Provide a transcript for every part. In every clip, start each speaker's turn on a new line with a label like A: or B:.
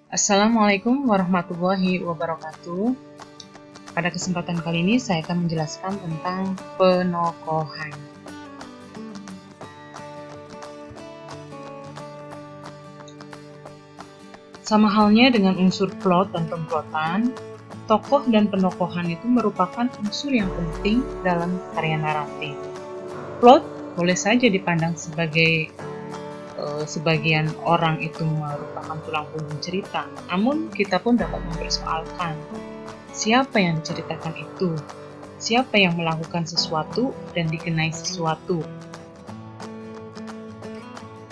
A: Assalamualaikum warahmatullahi wabarakatuh. Pada kesempatan kali ini saya akan menjelaskan tentang penokohan. Sama halnya dengan unsur plot dan pemplotan, tokoh dan penokohan itu merupakan unsur yang penting dalam karya naratif. Plot boleh saja dipandang sebagai sebagian orang itu merupakan tulang punggung cerita, namun kita pun dapat mempersoalkan siapa yang diceritakan itu, siapa yang melakukan sesuatu dan dikenai sesuatu.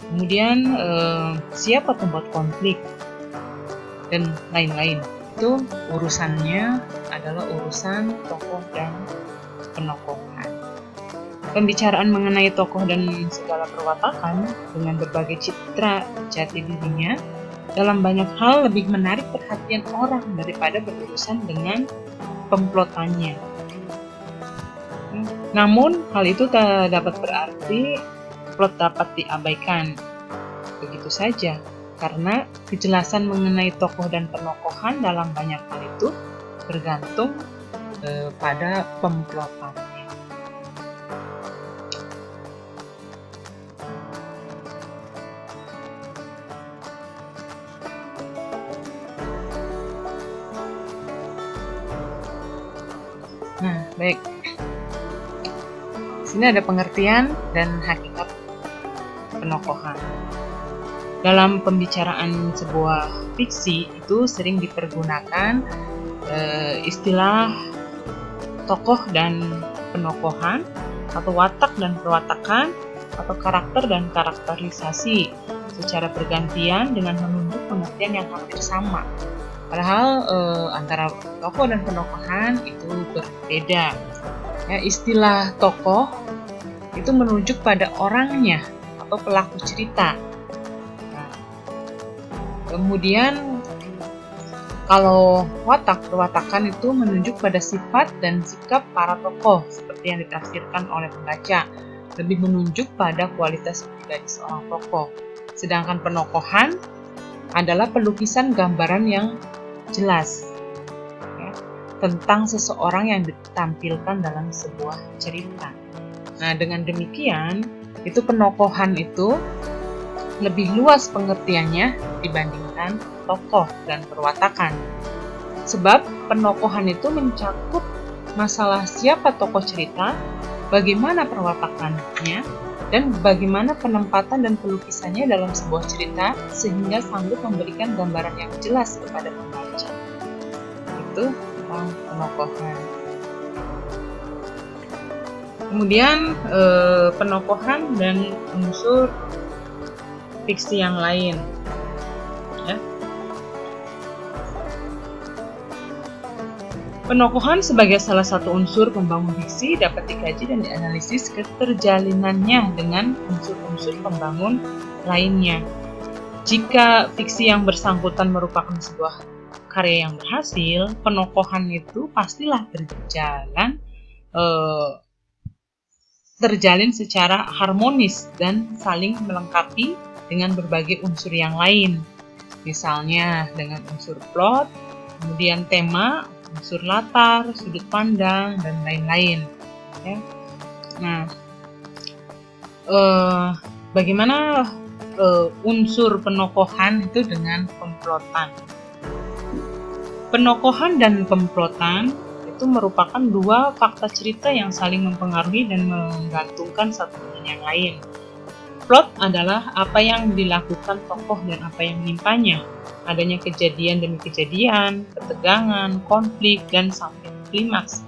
A: Kemudian siapa pembuat konflik dan lain-lain. Itu urusannya adalah urusan tokoh dan penokohan. Pembicaraan mengenai tokoh dan segala perwatakan dengan berbagai citra jati dirinya dalam banyak hal lebih menarik perhatian orang daripada berurusan dengan pemplotannya. Namun hal itu tak dapat berarti plot dapat diabaikan begitu saja, karena kejelasan mengenai tokoh dan penokohan dalam banyak hal itu bergantung pada pemplotannya. Nah, baik. Sini ada pengertian dan hakikat penokohan. Dalam pembicaraan sebuah fiksi itu sering dipergunakan istilah tokoh dan penokohan, atau watak dan perwatakan, atau karakter dan karakterisasi secara bergantian dengan menunjuk pengertian yang hampir sama. Padahal antara tokoh dan penokohan itu berbeda. Ya, istilah tokoh itu menunjuk pada orangnya atau pelaku cerita. Nah, kemudian kalau perwatakan itu menunjuk pada sifat dan sikap para tokoh seperti yang ditafsirkan oleh pembaca, lebih menunjuk pada kualitas pribadi seorang tokoh. Sedangkan penokohan adalah pelukisan gambaran yang jelas ya, tentang seseorang yang ditampilkan dalam sebuah cerita. Nah, dengan demikian, itu penokohan itu lebih luas pengertiannya dibandingkan tokoh dan perwatakan. Sebab penokohan itu mencakup masalah siapa tokoh cerita, bagaimana perwatakannya, dan bagaimana penempatan dan pelukisannya dalam sebuah cerita sehingga sanggup memberikan gambaran yang jelas kepada pembaca. Itu tentang penokohan. Kemudian penokohan dan unsur fiksi yang lain. Ya. Penokohan sebagai salah satu unsur pembangun fiksi dapat dikaji dan dianalisis keterjalinannya dengan unsur-unsur pembangun lainnya. Jika fiksi yang bersangkutan merupakan sebuah karya yang berhasil, penokohan itu pastilah terjalin secara harmonis dan saling melengkapi dengan berbagai unsur yang lain. Misalnya dengan unsur plot, kemudian tema, unsur latar, sudut pandang, dan lain-lain. Ya. Nah, bagaimana unsur penokohan itu dengan pemplotan? Penokohan dan pemplotan itu merupakan dua fakta cerita yang saling mempengaruhi dan menggantungkan satu dengan yang lain. Plot adalah apa yang dilakukan tokoh dan apa yang menimpanya. Adanya kejadian demi kejadian, ketegangan, konflik, dan sampai klimaks.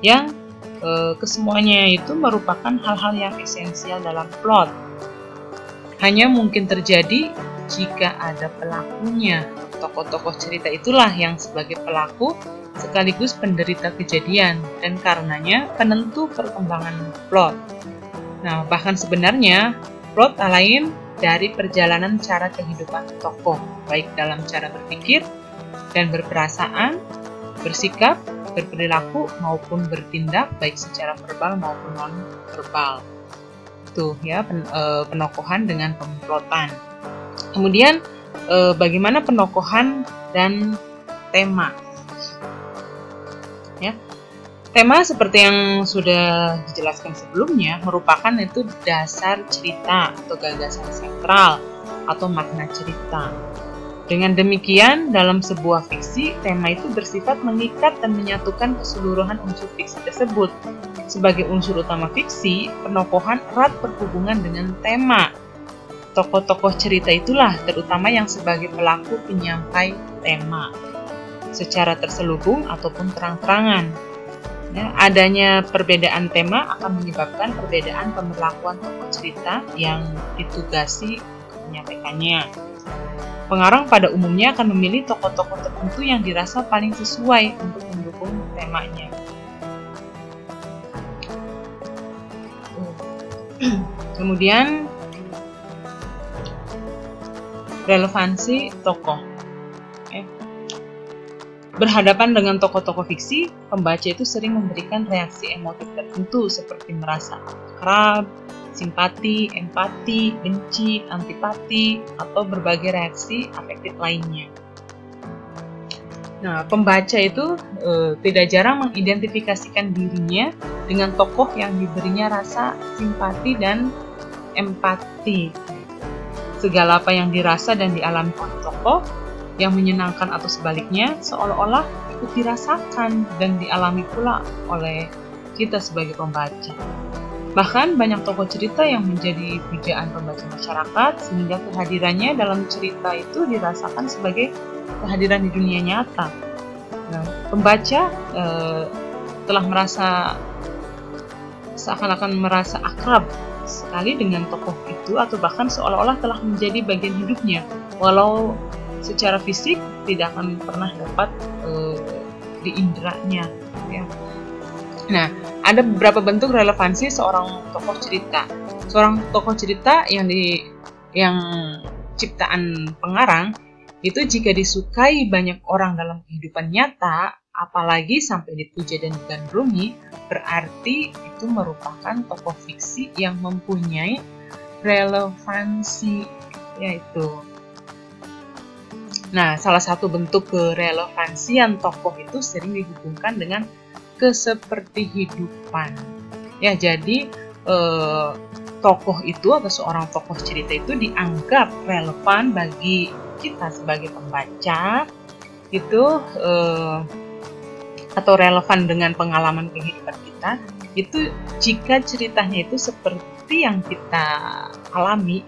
A: Yang kesemuanya itu merupakan hal-hal yang esensial dalam plot. Hanya mungkin terjadi jika ada pelakunya. Tokoh-tokoh cerita itulah yang sebagai pelaku sekaligus penderita kejadian dan karenanya penentu perkembangan plot. Nah, bahkan sebenarnya plot tak lain dari perjalanan cara kehidupan tokoh, baik dalam cara berpikir dan berperasaan, bersikap, berperilaku maupun bertindak, baik secara verbal maupun non-verbal. Itu ya penokohan dengan pemplotan. Kemudian bagaimana penokohan dan tema. Ya. Tema seperti yang sudah dijelaskan sebelumnya merupakan itu dasar cerita atau gagasan sentral atau makna cerita. Dengan demikian, dalam sebuah fiksi, tema itu bersifat mengikat dan menyatukan keseluruhan unsur fiksi tersebut. Sebagai unsur utama fiksi, penokohan erat berhubungan dengan tema. Tokoh-tokoh cerita itulah terutama yang sebagai pelaku penyampai tema, secara terselubung ataupun terang-terangan. Ya, adanya perbedaan tema akan menyebabkan perbedaan pemberlakuan tokoh cerita yang ditugasi untuk menyampaikannya. Pengarang pada umumnya akan memilih tokoh-tokoh tertentu yang dirasa paling sesuai untuk mendukung temanya. Kemudian, relevansi tokoh. Berhadapan dengan tokoh-tokoh fiksi, pembaca itu sering memberikan reaksi emotif tertentu seperti merasa akrab, simpati, empati, benci, antipati, atau berbagai reaksi afektif lainnya. Nah, pembaca itu tidak jarang mengidentifikasikan dirinya dengan tokoh yang diberinya rasa simpati dan empati. Segala apa yang dirasa dan dialami oleh tokoh yang menyenangkan atau sebaliknya seolah-olah ikut dirasakan dan dialami pula oleh kita sebagai pembaca. Bahkan banyak tokoh cerita yang menjadi pujaan pembaca masyarakat sehingga kehadirannya dalam cerita itu dirasakan sebagai kehadiran di dunia nyata. Nah, pembaca telah merasa seakan-akan merasa akrab sekali dengan tokoh itu atau bahkan seolah-olah telah menjadi bagian hidupnya, walau secara fisik tidak akan pernah dapat diinderanya. Ya. Nah, ada beberapa bentuk relevansi seorang tokoh cerita. Seorang tokoh cerita yang ciptaan pengarang itu jika disukai banyak orang dalam kehidupan nyata, apalagi sampai dipuja dan digandrungi, berarti itu merupakan tokoh fiksi yang mempunyai relevansi, yaitu. Nah, salah satu bentuk kerelevansian tokoh itu sering dihubungkan dengan kesepertihidupan. Ya, jadi tokoh itu atau seorang tokoh cerita itu dianggap relevan bagi kita sebagai pembaca itu atau relevan dengan pengalaman kehidupan kita itu jika ceritanya itu seperti yang kita alami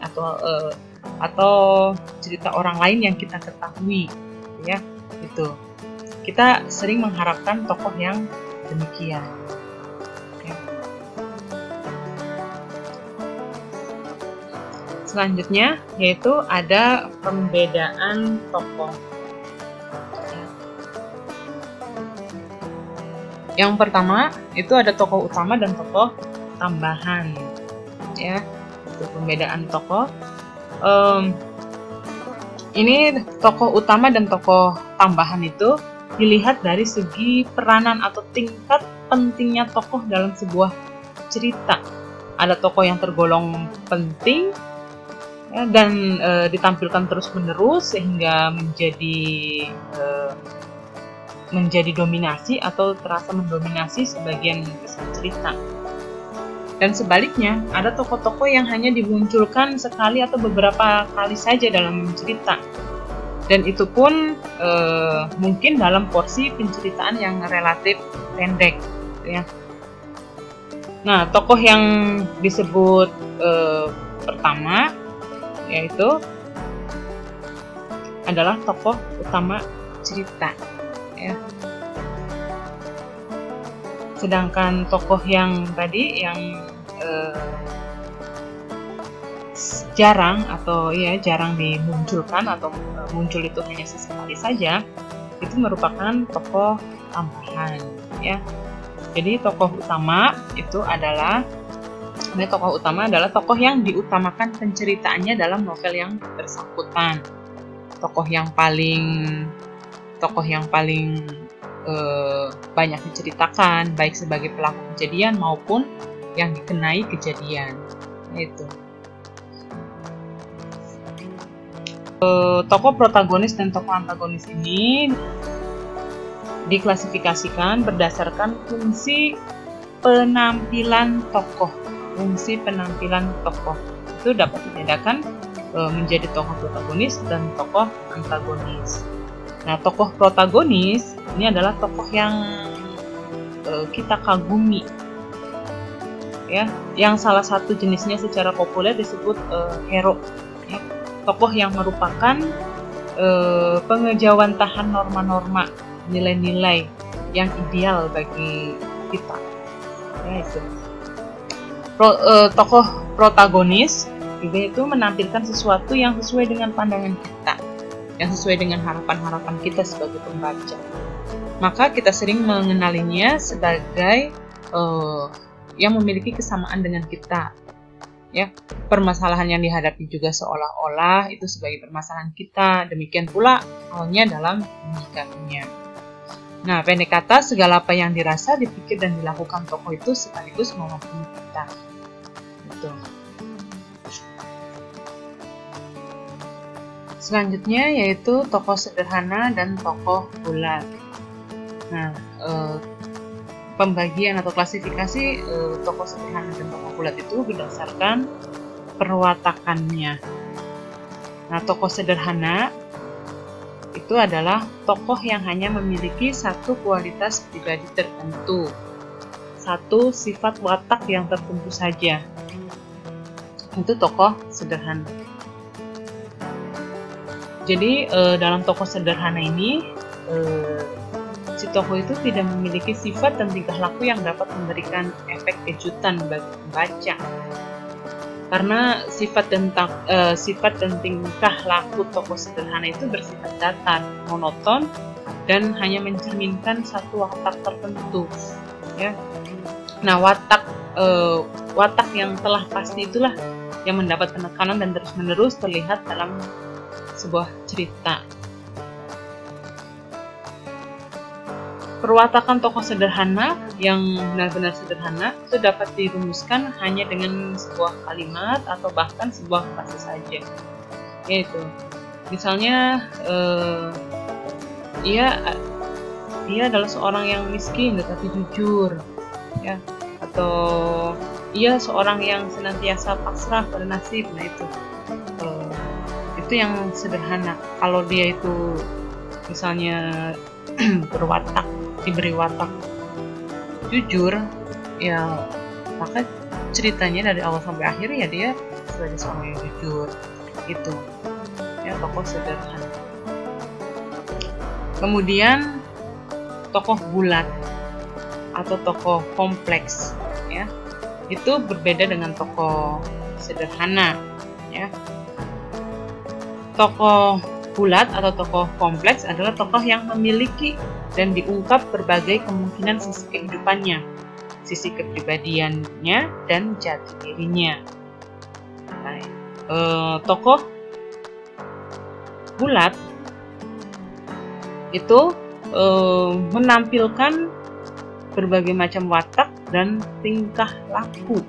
A: atau cerita orang lain yang kita ketahui, ya, itu. Kita sering mengharapkan tokoh yang demikian. Oke. Selanjutnya yaitu ada pembedaan tokoh. Yang pertama itu ada tokoh utama dan tokoh tambahan, ya. Itu pembedaan tokoh. Ini tokoh utama dan tokoh tambahan itu dilihat dari segi peranan atau tingkat pentingnya tokoh dalam sebuah cerita. Ada tokoh yang tergolong penting ya, dan ditampilkan terus-menerus sehingga menjadi dominasi atau terasa mendominasi sebagian besar cerita. Dan sebaliknya, ada tokoh-tokoh yang hanya dimunculkan sekali atau beberapa kali saja dalam cerita. Dan itu pun mungkin dalam porsi penceritaan yang relatif pendek. Ya. Nah, tokoh yang disebut pertama, yaitu adalah tokoh utama cerita. Ya. Sedangkan tokoh yang tadi yang jarang dimunculkan atau muncul itu hanya sesekali saja, itu merupakan tokoh tambahan, ya. Jadi tokoh utama adalah tokoh yang diutamakan penceritaannya dalam novel yang bersangkutan. Tokoh yang paling banyak diceritakan baik sebagai pelaku kejadian maupun yang dikenai kejadian. Itu. Tokoh protagonis dan tokoh antagonis ini diklasifikasikan berdasarkan fungsi penampilan tokoh. Fungsi penampilan tokoh itu dapat dibedakan menjadi tokoh protagonis dan tokoh antagonis. Nah, tokoh protagonis ini adalah tokoh yang kita kagumi, ya, yang salah satu jenisnya secara populer disebut hero, ya. Tokoh yang merupakan pengejawantahan norma-norma, nilai-nilai yang ideal bagi kita, ya, itu. Tokoh protagonis juga itu menampilkan sesuatu yang sesuai dengan pandangan kita, yang sesuai dengan harapan-harapan kita sebagai pembaca. Maka kita sering mengenalinya sebagai yang memiliki kesamaan dengan kita, ya. Permasalahan yang dihadapi juga seolah-olah itu sebagai permasalahan kita. Demikian pula halnya dalam menyikapinya. Nah, pendek kata, segala apa yang dirasa, dipikir dan dilakukan tokoh itu sekaligus mewakili kita. Betul. Selanjutnya yaitu tokoh sederhana dan tokoh bulat. Nah, pembagian atau klasifikasi tokoh sederhana dan tokoh bulat itu berdasarkan perwatakannya. Nah, tokoh sederhana itu adalah tokoh yang hanya memiliki satu kualitas pribadi tertentu, satu sifat watak yang tertentu saja. Itu tokoh sederhana. Jadi dalam tokoh sederhana ini si tokoh itu tidak memiliki sifat dan tingkah laku yang dapat memberikan efek kejutan bagi pembaca. Karena sifat dan tingkah laku tokoh sederhana itu bersifat datar, monoton, dan hanya mencerminkan satu watak tertentu, ya. Nah, watak yang telah pasti itulah yang mendapat penekanan dan terus-menerus terlihat dalam sebuah cerita. Perwatakan tokoh sederhana yang benar-benar sederhana itu dapat dirumuskan hanya dengan sebuah kalimat atau bahkan sebuah frase saja. Yaitu, misalnya ia adalah seorang yang miskin tetapi jujur, ya, atau ia seorang yang senantiasa pasrah pada nasib. Nah, itu yang sederhana. Kalau dia itu misalnya diberi watak jujur, ya, maka ceritanya dari awal sampai akhir ya dia sebagai seorang yang jujur. Itu, ya, tokoh sederhana. Kemudian tokoh bulat atau tokoh kompleks, ya, itu berbeda dengan tokoh sederhana, ya. Tokoh bulat atau tokoh kompleks adalah tokoh yang memiliki dan diungkap berbagai kemungkinan sisi kehidupannya, sisi kepribadiannya, dan jati dirinya. Nah, tokoh bulat itu menampilkan berbagai macam watak dan tingkah laku,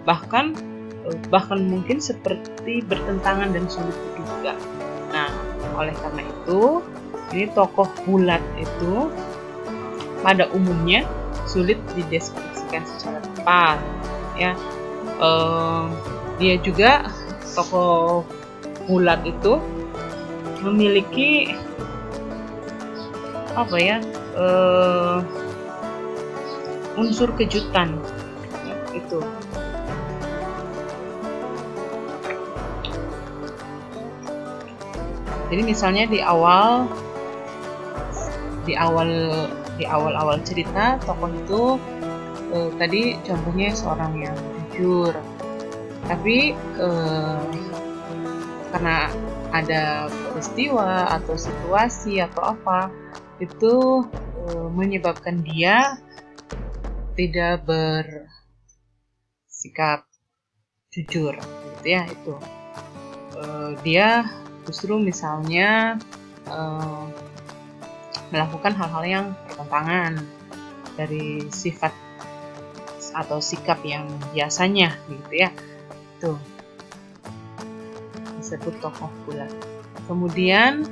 A: bahkan mungkin seperti bertentangan dan sulit diduga. Nah, oleh karena itu, ini tokoh bulat itu pada umumnya sulit dideskripsikan secara tepat, ya. Dia juga tokoh bulat itu memiliki unsur kejutan, ya, itu. Jadi misalnya di awal cerita tokoh itu tadi contohnya seorang yang jujur, tapi karena ada peristiwa atau situasi atau apa itu menyebabkan dia tidak bersikap jujur, gitu ya. Itu dia justru misalnya melakukan hal-hal yang bertentangan dari sifat atau sikap yang biasanya, gitu ya. Itu disebut tokoh bulat. Kemudian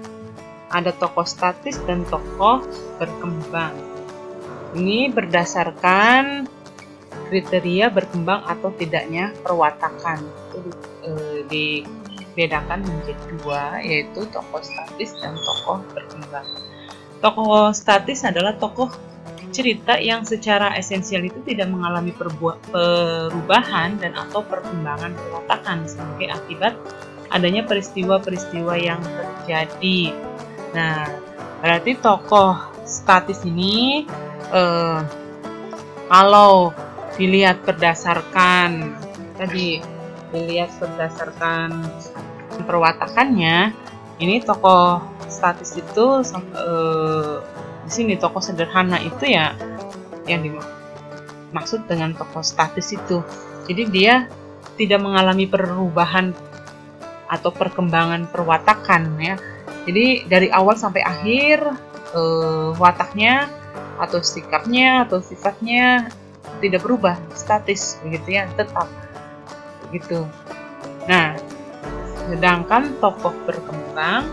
A: ada tokoh statis dan tokoh berkembang. Ini berdasarkan kriteria berkembang atau tidaknya perwatakan. Itu dibedakan menjadi dua, yaitu tokoh statis dan tokoh berkembang. Tokoh statis adalah tokoh cerita yang secara esensial itu tidak mengalami perubahan dan atau perkembangan perwatakan sebagai akibat adanya peristiwa-peristiwa yang terjadi. Nah, berarti tokoh statis ini kalau dilihat berdasarkan perwatakannya, ini tokoh statis itu di sini tokoh sederhana itu ya yang dimaksud dengan tokoh statis itu. Jadi dia tidak mengalami perubahan atau perkembangan perwatakan ya. Jadi dari awal sampai akhir wataknya atau sikapnya atau sifatnya tidak berubah, statis begitu ya, tetap begitu. Nah, sedangkan tokoh berkembang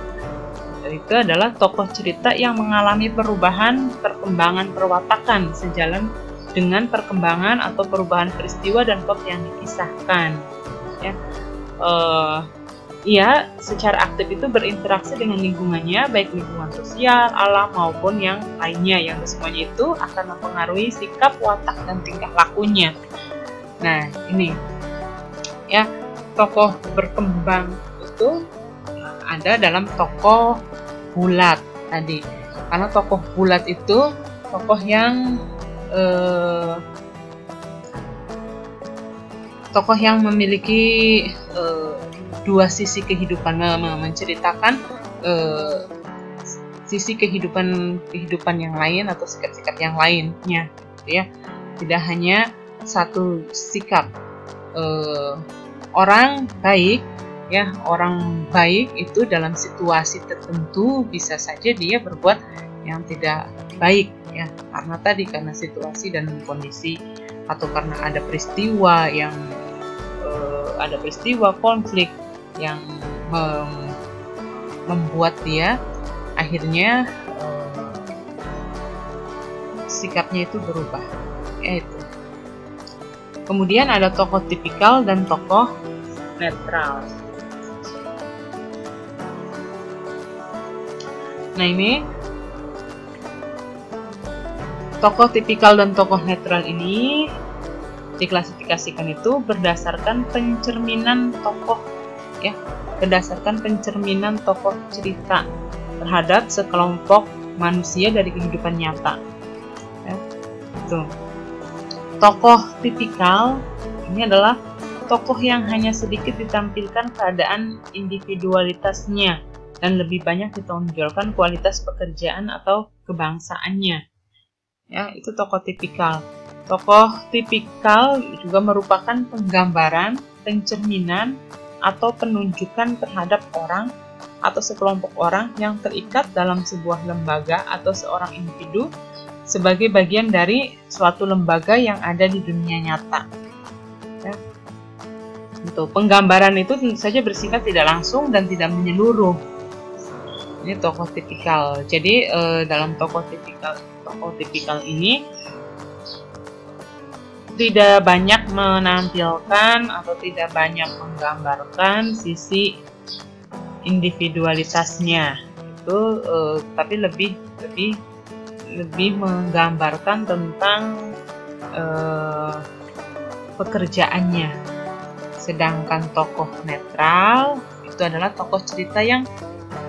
A: itu adalah tokoh cerita yang mengalami perkembangan perwatakan sejalan dengan perkembangan atau perubahan peristiwa dan plot yang dikisahkan. Ya, ia secara aktif itu berinteraksi dengan lingkungannya, baik lingkungan sosial, alam maupun yang lainnya, yang semuanya itu akan mempengaruhi sikap, watak, dan tingkah lakunya. Nah, ini ya, tokoh berkembang itu ada dalam tokoh bulat tadi, karena tokoh bulat itu tokoh yang memiliki dua sisi kehidupan, menceritakan sisi kehidupan yang lain atau sikap-sikap yang lainnya, gitu ya. Tidak hanya satu sikap. Orang baik itu dalam situasi tertentu bisa saja dia berbuat yang tidak baik ya, karena situasi dan kondisi, atau karena ada peristiwa konflik yang membuat dia akhirnya sikapnya itu berubah. Itu. Kemudian ada tokoh tipikal dan tokoh netral. Nah, ini tokoh tipikal dan tokoh netral ini diklasifikasikan itu berdasarkan pencerminan tokoh ya, berdasarkan pencerminan tokoh cerita terhadap sekelompok manusia dari kehidupan nyata. Ya, itu. Tokoh tipikal ini adalah tokoh yang hanya sedikit ditampilkan keadaan individualitasnya dan lebih banyak ditonjolkan kualitas pekerjaan atau kebangsaannya. Ya, itu tokoh tipikal. Tokoh tipikal juga merupakan penggambaran, pencerminan, atau penunjukan terhadap orang atau sekelompok orang yang terikat dalam sebuah lembaga atau seorang individu sebagai bagian dari suatu lembaga yang ada di dunia nyata. Ya. Itu penggambaran itu tentu saja bersifat tidak langsung dan tidak menyeluruh. Ini tokoh tipikal. Jadi dalam tokoh tipikal ini tidak banyak menampilkan atau tidak banyak menggambarkan sisi individualitasnya itu, tapi lebih menggambarkan tentang pekerjaannya. Sedangkan tokoh netral itu adalah tokoh cerita yang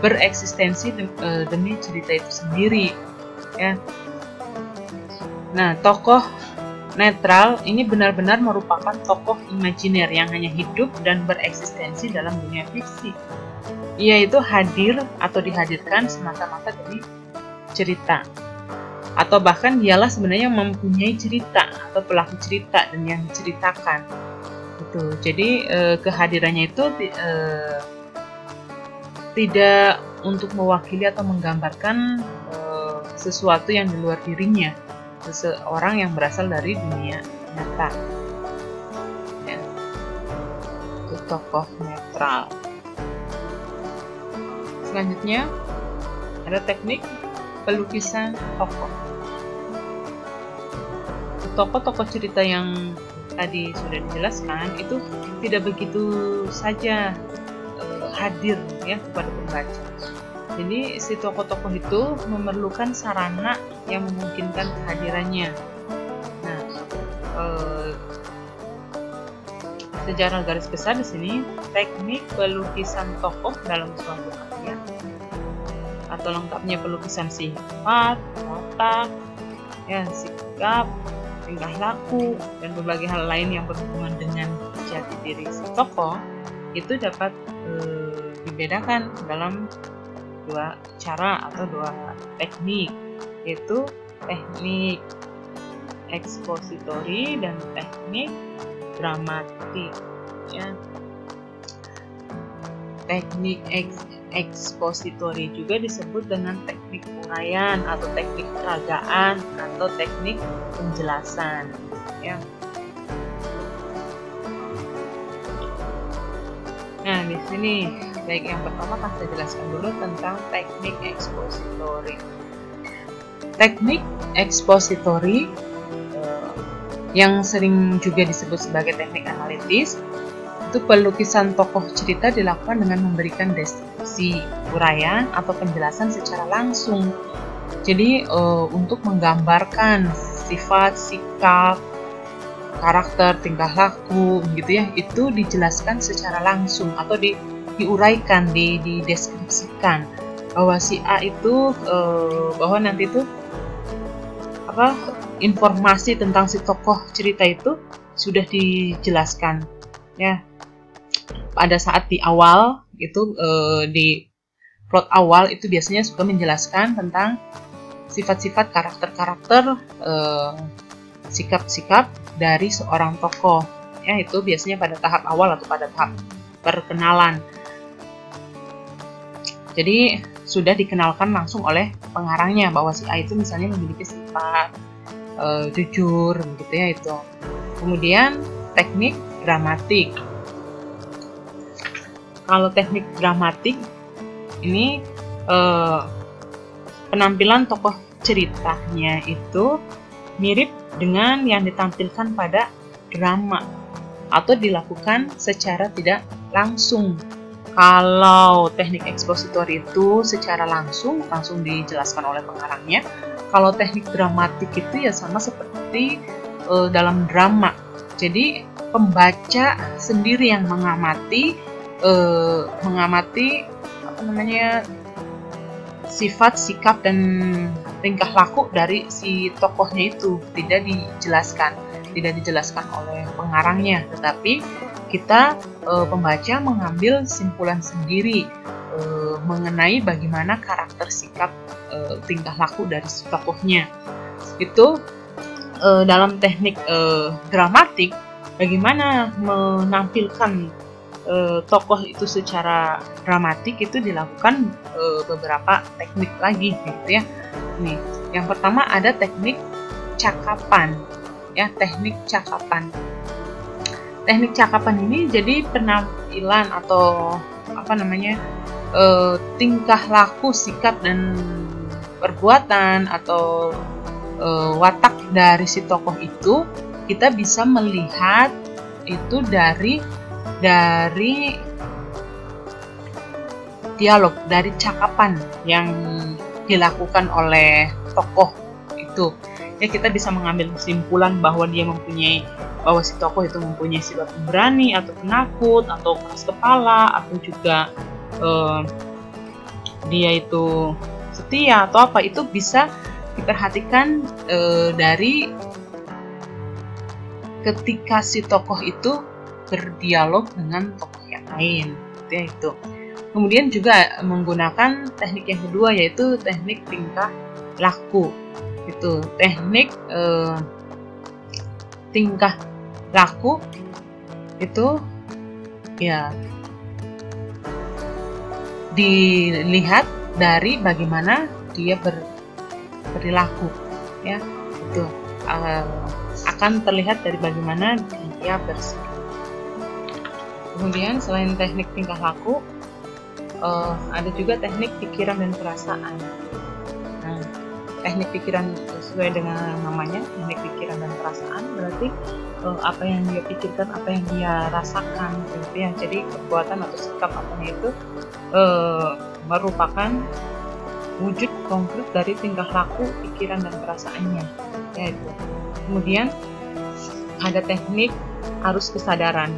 A: bereksistensi demi cerita itu sendiri ya. Nah, tokoh netral ini benar-benar merupakan tokoh imajiner yang hanya hidup dan bereksistensi dalam dunia fiksi. Ia itu hadir atau dihadirkan semata-mata dari cerita, atau bahkan dialah sebenarnya yang mempunyai cerita atau pelaku cerita dan yang diceritakan. Gitu. Jadi kehadirannya itu tidak untuk mewakili atau menggambarkan sesuatu yang di luar dirinya, seseorang yang berasal dari dunia nyata. Ya. Itu tokoh netral. Selanjutnya ada teknik pelukisan tokoh. Tokoh-tokoh cerita yang tadi sudah dijelaskan itu tidak begitu saja hadir ya kepada pembaca. Jadi si tokoh-tokoh itu memerlukan sarana yang memungkinkan kehadirannya. Nah, secara garis besar di sini teknik pelukisan tokoh dalam suatu karya atau lengkapnya pelukisan sifat, watak, ya, sikap, tingkah laku, dan berbagai hal lain yang berhubungan dengan jati diri si tokoh itu dapat dibedakan dalam dua cara atau dua teknik, yaitu teknik ekspositori dan teknik dramatik. Ya. Teknik ekspositori juga disebut dengan teknik uraian atau teknik peragaan atau teknik penjelasan. Ya. Nah, di sini baik yang pertama akan saya jelaskan dulu tentang teknik ekspositori. Teknik ekspositori yang sering juga disebut sebagai teknik analitis, itu pelukisan tokoh cerita dilakukan dengan memberikan deskripsi, uraian, atau penjelasan secara langsung. Jadi untuk menggambarkan sifat, sikap, karakter, tingkah laku, gitu ya, itu dijelaskan secara langsung atau diuraikan, dideskripsikan bahwa si A itu bahwa nanti itu informasi tentang si tokoh cerita itu sudah dijelaskan ya pada saat di awal itu, di plot awal itu biasanya suka menjelaskan tentang sifat-sifat, karakter-karakter, sikap-sikap dari seorang tokoh ya, itu biasanya pada tahap awal atau pada tahap perkenalan. Jadi sudah dikenalkan langsung oleh pengarangnya bahwa si A itu misalnya memiliki sifat jujur gitu ya itu. Kemudian teknik dramatik. Kalau teknik dramatik ini penampilan tokoh ceritanya itu mirip dengan yang ditampilkan pada drama atau dilakukan secara tidak langsung. Kalau teknik ekspositori itu secara langsung dijelaskan oleh pengarangnya. Kalau teknik dramatik itu ya sama seperti dalam drama. Jadi pembaca sendiri yang mengamati sifat, sikap, dan tingkah laku dari si tokohnya itu, tidak dijelaskan oleh pengarangnya, tetapi kita pembaca mengambil simpulan sendiri mengenai bagaimana karakter, sikap, tingkah laku dari si tokohnya. Itu dalam teknik dramatik, bagaimana menampilkan tokoh itu secara dramatik itu dilakukan beberapa teknik lagi gitu ya. Nih, yang pertama ada teknik cakapan ya, teknik cakapan. Teknik cakapan ini jadi penampilan atau tingkah laku, sikap, dan perbuatan atau watak dari si tokoh itu kita bisa melihat itu dari dialog, dari cakapan yang dilakukan oleh tokoh itu. Ya, kita bisa mengambil kesimpulan bahwa si tokoh itu mempunyai sifat pemberani atau penakut atau keras kepala, atau juga dia itu setia atau apa, itu bisa diperhatikan dari ketika si tokoh itu berdialog dengan tokoh yang lain ya itu. Kemudian juga menggunakan teknik yang kedua, yaitu teknik tingkah laku. Itu teknik tingkah laku itu ya dilihat dari bagaimana dia berperilaku ya, itu akan terlihat dari bagaimana dia bersikap. Kemudian selain teknik tingkah laku, Ada juga teknik pikiran dan perasaan. Nah, teknik pikiran sesuai dengan namanya, teknik pikiran dan perasaan berarti apa yang dia pikirkan, apa yang dia rasakan, gitu ya. Jadi perbuatan atau sikap apanya itu merupakan wujud konkret dari tingkah laku, pikiran dan perasaannya. Ya, itu. Kemudian ada teknik arus kesadaran.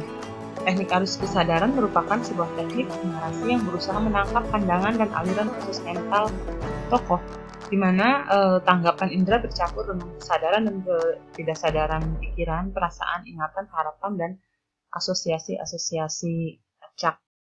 A: Teknik arus kesadaran merupakan sebuah teknik narasi yang berusaha menangkap pandangan dan aliran proses mental tokoh, di mana tanggapan indera bercampur dengan kesadaran dan ketidaksadaran pikiran, perasaan, ingatan, harapan, dan asosiasi-asosiasi acak.